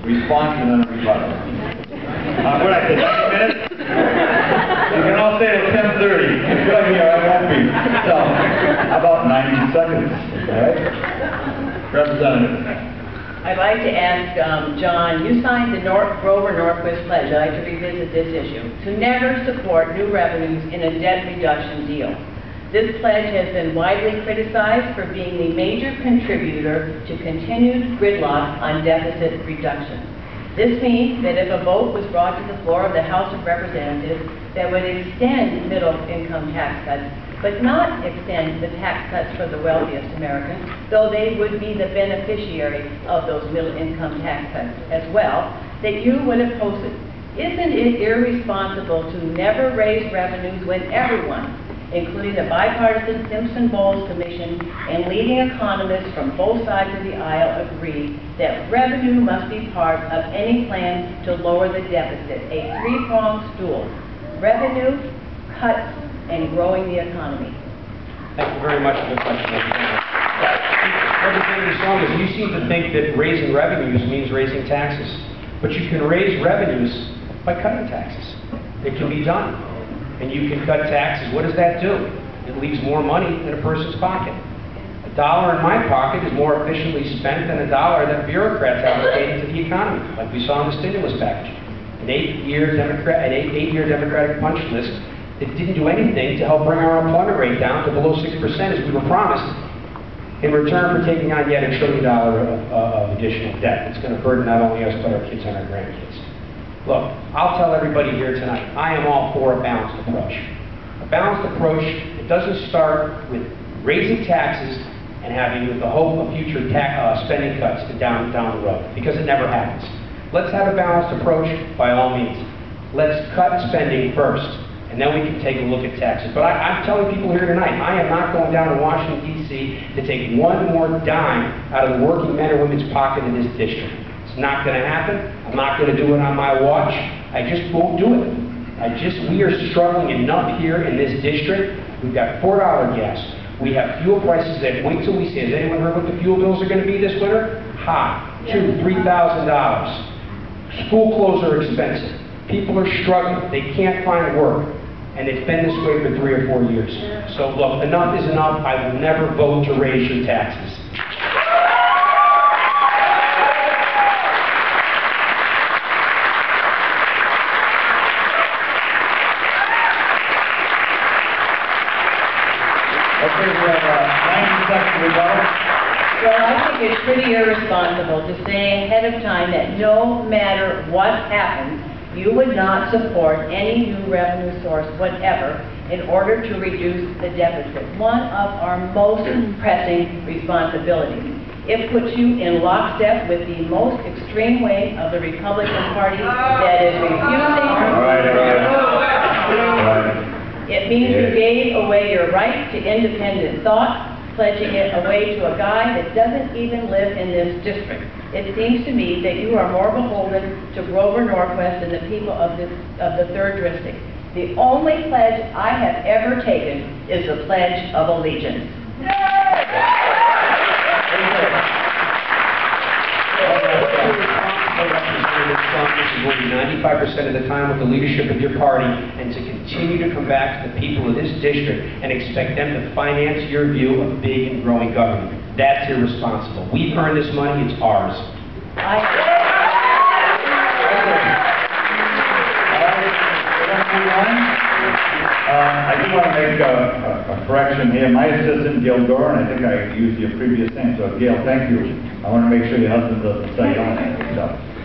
response and then a rebuttal. What I said, 90 minutes? You can all stay at 10:30. Good idea, I won't be. So, how about 90 seconds? All right? Representative. I'd like to ask John, you signed the Grover Norquist pledge. I'd like to revisit this issue, to never support new revenues in a debt reduction deal. This pledge has been widely criticized for being the major contributor to continued gridlock on deficit reduction. This means that if a vote was brought to the floor of the House of Representatives that would extend middle-income tax cuts, but not extend the tax cuts for the wealthiest Americans, though they would be the beneficiary of those middle-income tax cuts as well, that you would oppose it. Isn't it irresponsible to never raise revenues when everyone, including the bipartisan Simpson-Bowles Commission and leading economists from both sides of the aisle, agree that revenue must be part of any plan to lower the deficit, a three-pronged stool: revenue, cuts, and growing the economy? Thank you very much for the question. Representative Tsongas, you seem to think that raising revenues means raising taxes. But you can raise revenues by cutting taxes. It can be done. And you can cut taxes. What does that do? It leaves more money in a person's pocket. $1 in my pocket is more efficiently spent than $1 that bureaucrats allocate to the economy, like we saw in the stimulus package. An eight-year Democratic punch list that didn't do anything to help bring our unemployment rate down to below 6% as we were promised, in return for taking on yet $1 trillion of additional debt. It's going to burden not only us, but our kids and our grandkids. Look, I'll tell everybody here tonight, I am all for a balanced approach. A balanced approach that doesn't start with raising taxes and having with the hope of future spending cuts down the road, because it never happens. Let's have a balanced approach by all means. Let's cut spending first, and then we can take a look at taxes. But I'm telling people here tonight, I am not going down to Washington, D.C. to take one more dime out of the working men and women's pocket in this district. It's not going to happen. I'm not going to do it on my watch. I just won't do it. We are struggling enough here in this district. We've got $4 gas. We have fuel prices that, wait till we see. Has anyone heard what the fuel bills are going to be this winter? High. $2,000, $3,000. School clothes are expensive. People are struggling. They can't find work. And it's been this way for 3 or 4 years. So look, enough is enough. I will never vote to raise your taxes. Okay, we have 90 seconds to go. Well, I think it's pretty irresponsible to say ahead of time that no matter what happens, you would not support any new revenue source whatever in order to reduce the deficit, one of our most pressing responsibilities. It puts you in lockstep with the most extreme wing of the Republican Party that is refusing. It means you gave away your right to independent thought, pledging it away to a guy that doesn't even live in this district. It seems to me that you are more beholden to Grover Norquist than the people of the 3rd District. The only pledge I have ever taken is the Pledge of Allegiance. 95% of the time with the leadership of your party, and to continue to come back to the people of this district and expect them to finance your view of big and growing government. That's irresponsible. We've earned this money, it's ours. I do want to make a correction here. My assistant, Gail Doran, I think I used your previous name, so Gail, thank you. I want to make sure your husband doesn't say on it. So.